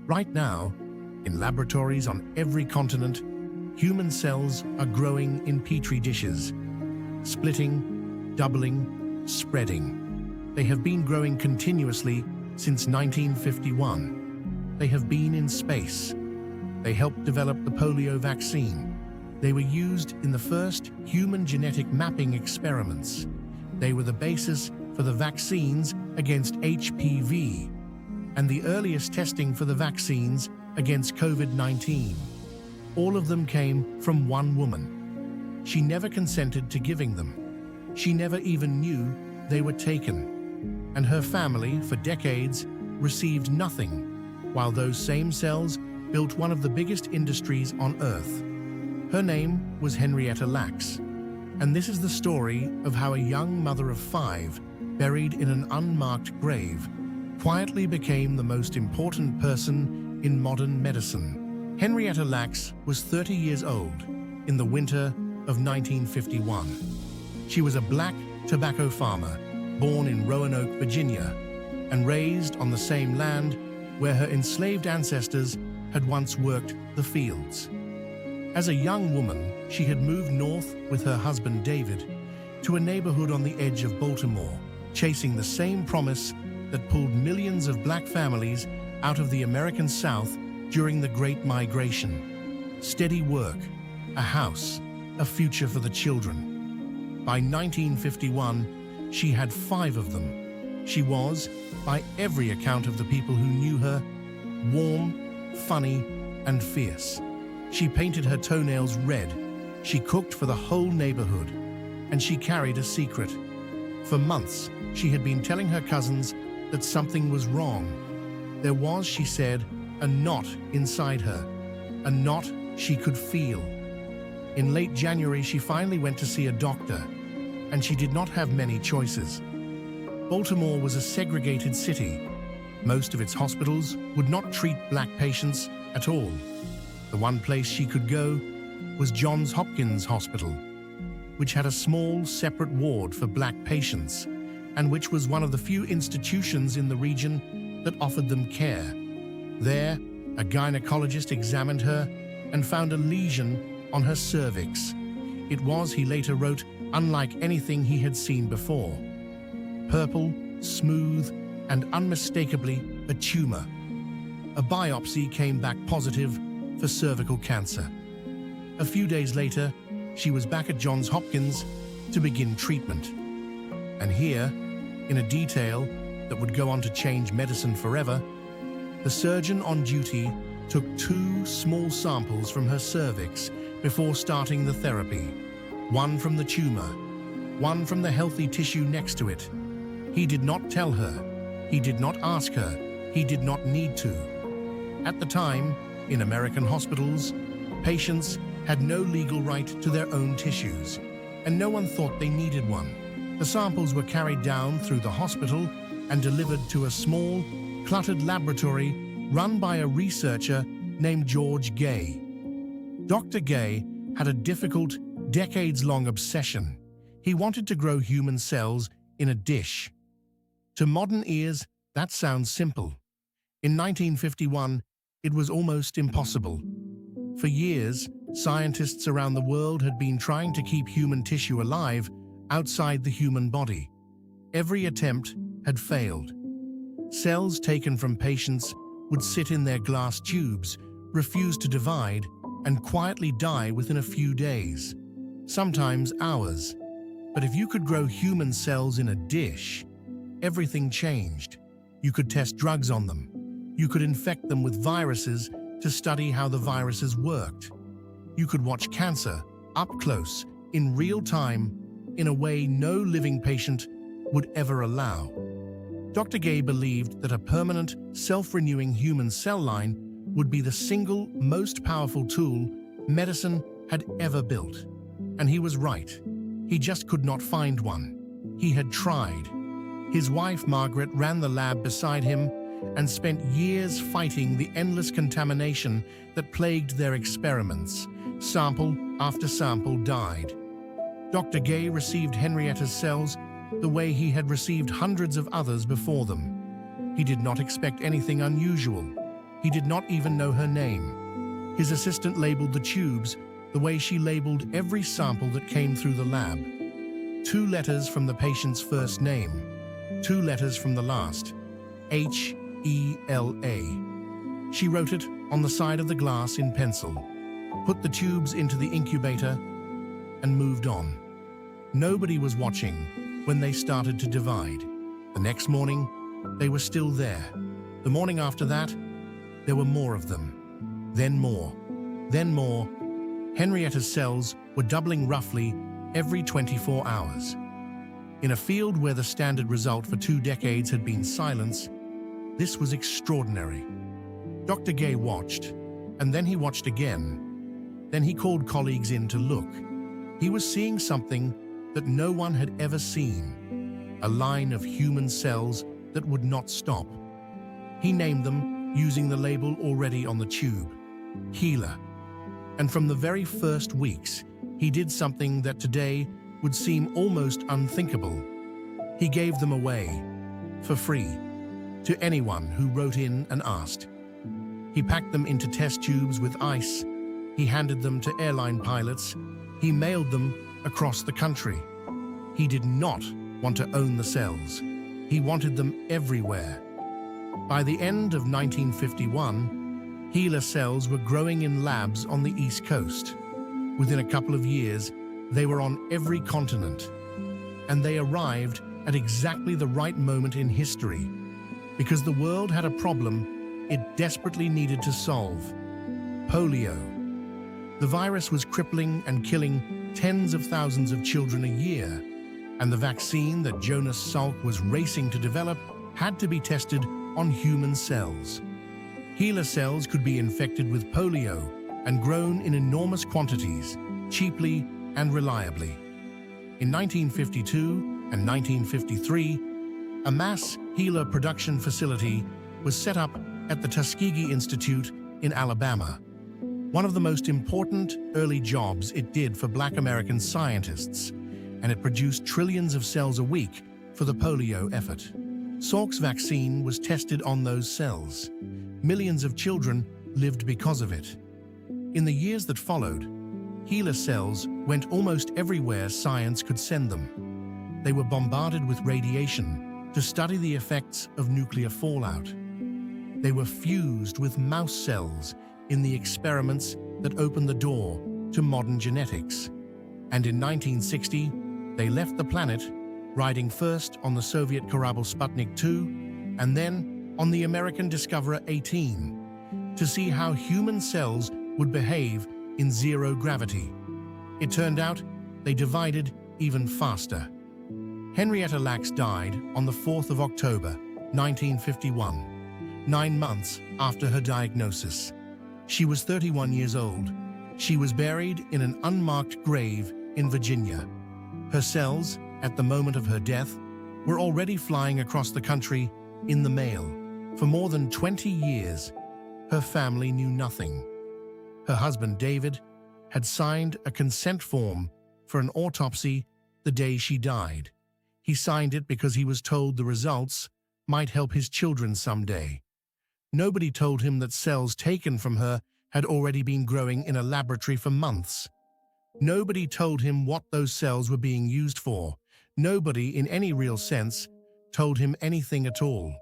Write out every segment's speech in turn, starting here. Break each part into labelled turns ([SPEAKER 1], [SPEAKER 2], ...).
[SPEAKER 1] Right now, in laboratories on every continent, human cells are growing in petri dishes, splitting, doubling, spreading. They have been growing continuously since 1951. They have been in space. They helped develop the polio vaccine. They were used in the first human genetic mapping experiments. They were the basis for the vaccines against HPV and the earliest testing for the vaccines against COVID-19. All of them came from one woman. She never consented to giving them. She never even knew they were taken. And her family, for decades, received nothing, while those same cells built one of the biggest industries on Earth. Her name was Henrietta Lacks, and this is the story of how a young mother of 5, buried in an unmarked grave, quietly became the most important person in modern medicine. Henrietta Lacks was 30 years old in the winter of 1951. She was a black tobacco farmer, born in Roanoke, Virginia, and raised on the same land where her enslaved ancestors had once worked the fields. As a young woman, she had moved north with her husband David to a neighborhood on the edge of Baltimore, chasing the same promise that pulled millions of black families out of the American South during the Great Migration. Steady work, a house, a future for the children. By 1951, she had 5 of them. She was, by every account of the people who knew her, warm, funny, and fierce. She painted her toenails red. She cooked for the whole neighborhood, and she carried a secret. For months, she had been telling her cousins that something was wrong. There was, she said, a knot inside her, a knot she could feel. In late January, she finally went to see a doctor, and she did not have many choices. Baltimore was a segregated city. Most of its hospitals would not treat black patients at all. The one place she could go was Johns Hopkins Hospital, which had a small, separate ward for black patients, and which was one of the few institutions in the region that offered them care. There, a gynecologist examined her and found a lesion on her cervix. It was, he later wrote, unlike anything he had seen before. Purple, smooth, and unmistakably a tumor. A biopsy came back positive for cervical cancer. A few days later, she was back at Johns Hopkins to begin treatment. And here, in a detail that would go on to change medicine forever, the surgeon on duty took 2 small samples from her cervix before starting the therapy. One from the tumor, one from the healthy tissue next to it. He did not tell her. He did not ask her. He did not need to. At the time, in American hospitals, patients had no legal right to their own tissues, and no one thought they needed one. The samples were carried down through the hospital and delivered to a small, cluttered laboratory run by a researcher named George Gay. Dr. Gay had a difficult, decades-long obsession. He wanted to grow human cells in a dish. To modern ears, that sounds simple. In 1951, it was almost impossible. For years, scientists around the world had been trying to keep human tissue alive outside the human body. Every attempt had failed. Cells taken from patients would sit in their glass tubes, refuse to divide, and quietly die within a few days, sometimes hours. But if you could grow human cells in a dish, everything changed. You could test drugs on them. You could infect them with viruses to study how the viruses worked. You could watch cancer up close, in real time, in a way no living patient would ever allow. Dr. Gay believed that a permanent, self-renewing human cell line would be the single most powerful tool medicine had ever built. And he was right. He just could not find one. He had tried. His wife, Margaret, ran the lab beside him and spent years fighting the endless contamination that plagued their experiments. Sample after sample died. Dr. Gay received Henrietta's cells the way he had received hundreds of others before them. He did not expect anything unusual. He did not even know her name. His assistant labeled the tubes the way she labeled every sample that came through the lab. 2 letters from the patient's first name, 2 letters from the last, HeLa. She wrote it on the side of the glass in pencil, put the tubes into the incubator, and moved on. Nobody was watching when they started to divide. The next morning, they were still there. The morning after that, there were more of them. Then more. Then more. Henrietta's cells were doubling roughly every 24 hours. In a field where the standard result for 2 decades had been silence, this was extraordinary. Dr. Gay watched, and then he watched again. Then he called colleagues in to look. He was seeing something that no one had ever seen, a line of human cells that would not stop. He named them using the label already on the tube, HeLa. And from the very first weeks, he did something that today would seem almost unthinkable. He gave them away, for free, to anyone who wrote in and asked. He packed them into test tubes with ice. He handed them to airline pilots. He mailed them across the country. He did not want to own the cells. He wanted them everywhere. By the end of 1951, HeLa cells were growing in labs on the East Coast. Within a couple of years, they were on every continent. And they arrived at exactly the right moment in history, because the world had a problem it desperately needed to solve: polio. The virus was crippling and killing tens of thousands of children a year, and the vaccine that Jonas Salk was racing to develop had to be tested on human cells. HeLa cells could be infected with polio and grown in enormous quantities, cheaply and reliably. In 1952 and 1953, a mass HeLa production facility was set up at the Tuskegee Institute in Alabama. One of the most important early jobs it did for Black American scientists, and it produced trillions of cells a week for the polio effort. Salk's vaccine was tested on those cells. Millions of children lived because of it. In the years that followed, HeLa cells went almost everywhere science could send them. They were bombarded with radiation to study the effects of nuclear fallout. They were fused with mouse cells in the experiments that opened the door to modern genetics. And in 1960, they left the planet, riding first on the Soviet Korabl Sputnik 2 and then on the American Discoverer 18, to see how human cells would behave in zero gravity. It turned out they divided even faster. Henrietta Lacks died on the 4th of October, 1951, 9 months after her diagnosis. She was 31 years old. She was buried in an unmarked grave in Virginia. Her cells, at the moment of her death, were already flying across the country in the mail. For more than 20 years, her family knew nothing. Her husband, David, had signed a consent form for an autopsy the day she died. He signed it because he was told the results might help his children someday. Nobody told him that cells taken from her had already been growing in a laboratory for months. Nobody told him what those cells were being used for. Nobody, in any real sense, told him anything at all.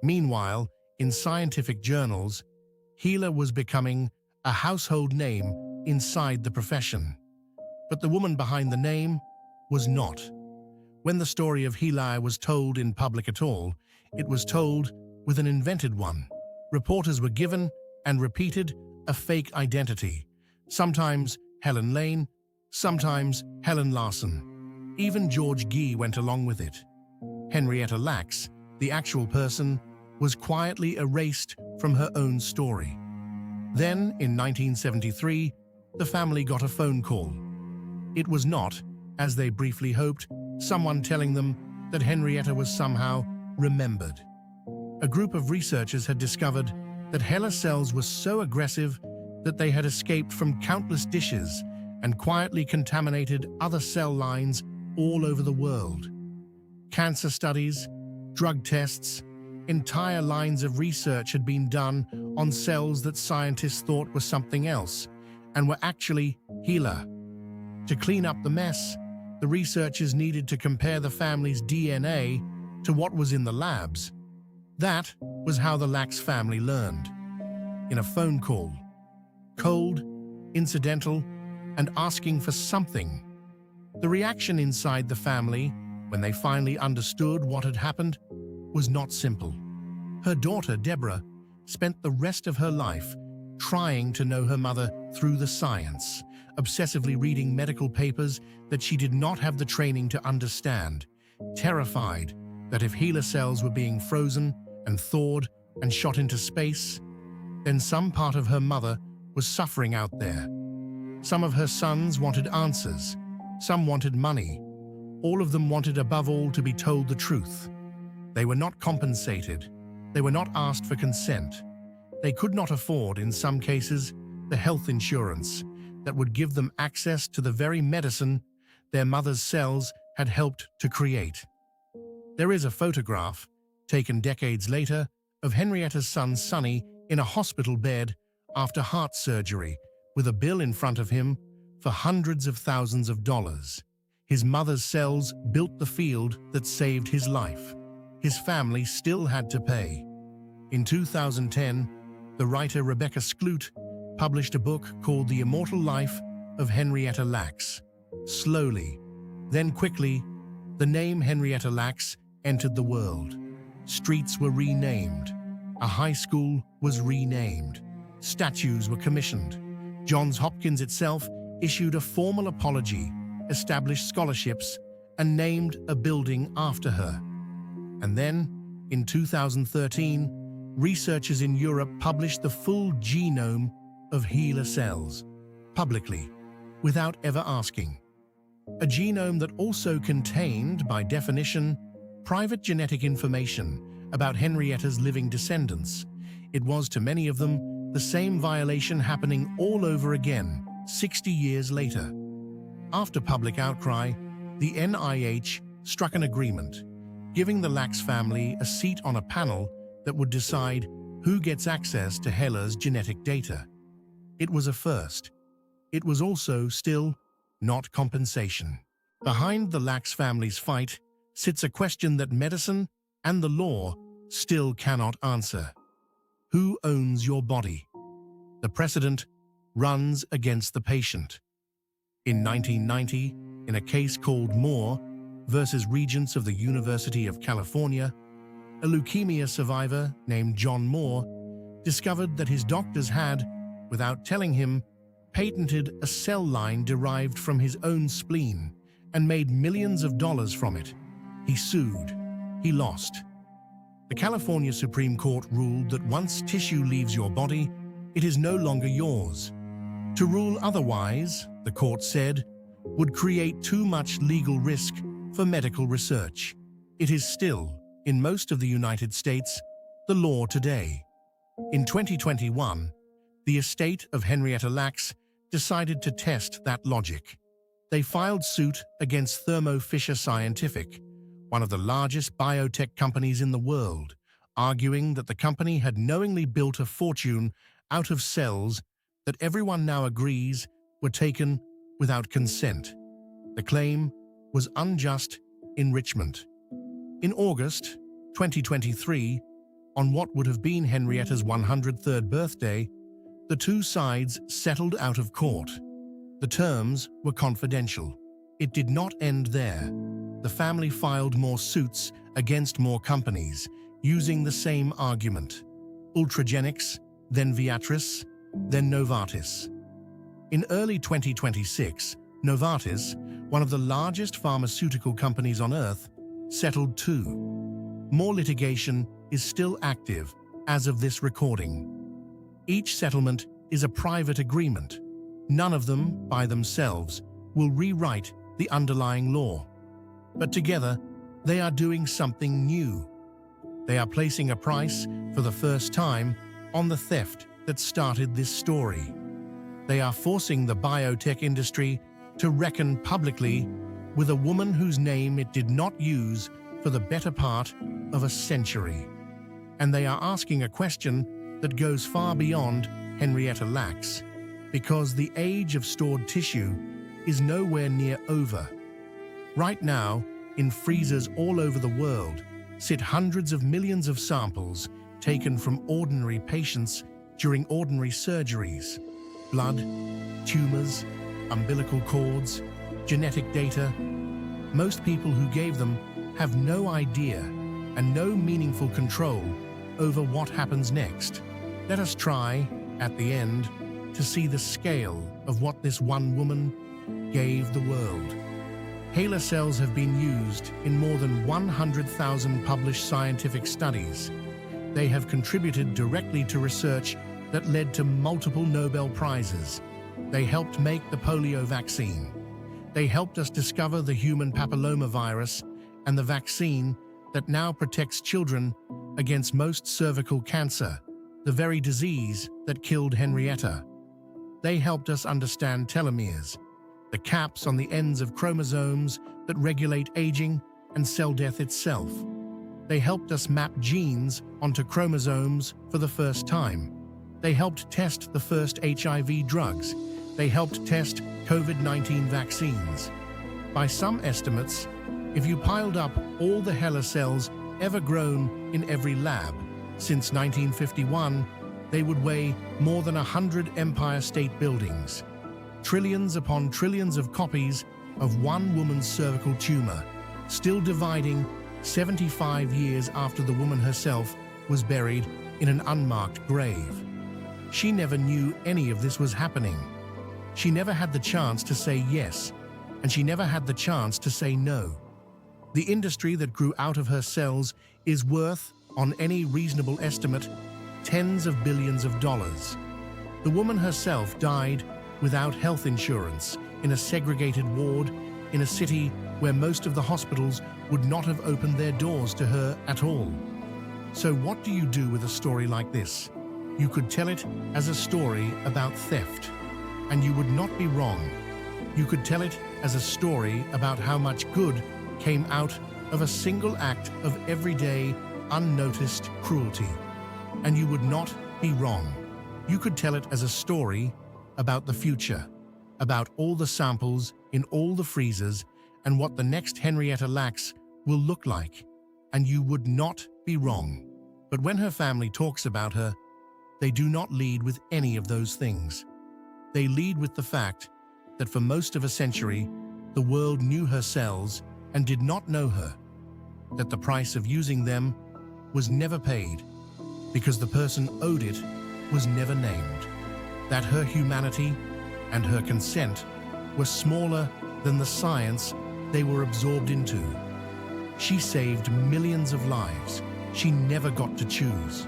[SPEAKER 1] Meanwhile, in scientific journals, HeLa was becoming a household name inside the profession. But the woman behind the name was not. When the story of HeLa was told in public at all, it was told with an invented one. Reporters were given and repeated a fake identity, sometimes Helen Lane, sometimes Helen Larson. Even George Gee went along with it. Henrietta Lacks, the actual person, was quietly erased from her own story. Then, in 1973, the family got a phone call. It was not, as they briefly hoped, someone telling them that Henrietta was somehow remembered. A group of researchers had discovered that HeLa cells were so aggressive that they had escaped from countless dishes and quietly contaminated other cell lines all over the world. Cancer studies, drug tests, entire lines of research had been done on cells that scientists thought were something else and were actually HeLa. To clean up the mess, the researchers needed to compare the family's DNA to what was in the labs. That was how the Lacks family learned. In a phone call. Cold, incidental, and asking for something. The reaction inside the family, when they finally understood what had happened, was not simple. Her daughter, Deborah, spent the rest of her life trying to know her mother through the science, obsessively reading medical papers that she did not have the training to understand, terrified that if HeLa cells were being frozen and thawed and shot into space, then some part of her mother was suffering out there. Some of her sons wanted answers, some wanted money. All of them wanted above all to be told the truth. They were not compensated. They were not asked for consent. They could not afford, in some cases, the health insurance that would give them access to the very medicine their mother's cells had helped to create. There is a photograph, taken decades later, of Henrietta's son Sonny in a hospital bed after heart surgery, with a bill in front of him for hundreds of thousands of dollars. His mother's cells built the field that saved his life. His family still had to pay. In 2010, the writer Rebecca Skloot published a book called The Immortal Life of Henrietta Lacks. Slowly, then quickly, the name Henrietta Lacks entered the world. Streets were renamed. A high school was renamed. Statues were commissioned. Johns Hopkins itself issued a formal apology, established scholarships, and named a building after her. And then, in 2013, researchers in Europe published the full genome of HeLa cells, publicly, without ever asking. A genome that also contained, by definition, private genetic information about Henrietta's living descendants. It was, to many of them, the same violation happening all over again, 60 years later. After public outcry, the NIH struck an agreement, giving the Lacks family a seat on a panel that would decide who gets access to HeLa's genetic data. It was a first. It was also still not compensation. Behind the Lacks family's fight sits a question that medicine and the law still cannot answer. Who owns your body? The precedent runs against the patient. In 1990, in a case called Moore versus Regents of the University of California, a leukemia survivor named John Moore discovered that his doctors had, without telling him, patented a cell line derived from his own spleen and made millions of dollars from it. He sued. He lost. The California Supreme Court ruled that once tissue leaves your body, it is no longer yours. To rule otherwise, the court said, would create too much legal risk for medical research. It is still, in most of the United States, the law today. In 2021, the estate of Henrietta Lacks decided to test that logic. They filed suit against Thermo Fisher Scientific, one of the largest biotech companies in the world, arguing that the company had knowingly built a fortune out of cells that everyone now agrees were taken without consent. The claim was unjust enrichment. In August 2023, on what would have been Henrietta's 103rd birthday, the two sides settled out of court. The terms were confidential. It did not end there. The family filed more suits against more companies, using the same argument. Ultragenyx, then Viatris, then Novartis. In early 2026, Novartis, one of the largest pharmaceutical companies on Earth, settled too. More litigation is still active as of this recording. Each settlement is a private agreement. None of them, by themselves, will rewrite the underlying law. But together, they are doing something new. They are placing a price, for the first time, on the theft that started this story. They are forcing the biotech industry to reckon publicly with a woman whose name it did not use for the better part of a century. And they are asking a question that goes far beyond Henrietta Lacks, because the age of stored tissue is nowhere near over. Right now, in freezers all over the world, sit hundreds of millions of samples taken from ordinary patients during ordinary surgeries. Blood, tumors, umbilical cords, genetic data. Most people who gave them have no idea and no meaningful control over what happens next. Let us try, at the end, to see the scale of what this one woman gave the world. HeLa cells have been used in more than 100,000 published scientific studies. They have contributed directly to research that led to multiple Nobel Prizes. They helped make the polio vaccine. They helped us discover the human papillomavirus and the vaccine that now protects children against most cervical cancer, the very disease that killed Henrietta. They helped us understand telomeres, the caps on the ends of chromosomes that regulate aging and cell death itself. They helped us map genes onto chromosomes for the first time. They helped test the first HIV drugs. They helped test COVID-19 vaccines. By some estimates, if you piled up all the HeLa cells ever grown in every lab since 1951, they would weigh more than 100 Empire State Buildings. Trillions upon trillions of copies of one woman's cervical tumor, still dividing 75 years after the woman herself was buried in an unmarked grave. She never knew any of this was happening. She never had the chance to say yes, and she never had the chance to say no. The industry that grew out of her cells is worth, on any reasonable estimate, tens of billions of dollars. The woman herself died without health insurance in a segregated ward in a city where most of the hospitals would not have opened their doors to her at all. So what do you do with a story like this? You could tell it as a story about theft, and you would not be wrong. You could tell it as a story about how much good came out of a single act of everyday, unnoticed cruelty, and you would not be wrong. You could tell it as a story about the future, about all the samples in all the freezers and what the next Henrietta Lacks will look like, and you would not be wrong. But when her family talks about her, they do not lead with any of those things. They lead with the fact that for most of a century, the world knew her cells and did not know her, that the price of using them was never paid because the person owed it was never named, that her humanity and her consent were smaller than the science they were absorbed into. She saved millions of lives. She never got to choose.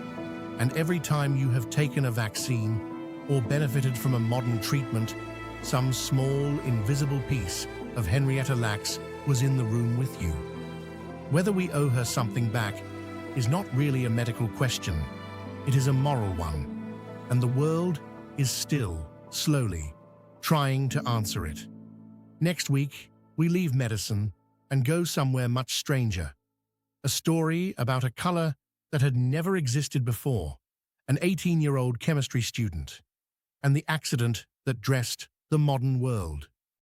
[SPEAKER 1] And every time you have taken a vaccine or benefited from a modern treatment, some small, invisible piece of Henrietta Lacks was in the room with you. Whether we owe her something back is not really a medical question. It is a moral one. And the world is still, slowly, trying to answer it. Next week, we leave medicine and go somewhere much stranger. A story about a color that had never existed before, an 18-year-old chemistry student, and the accident that dressed the modern world.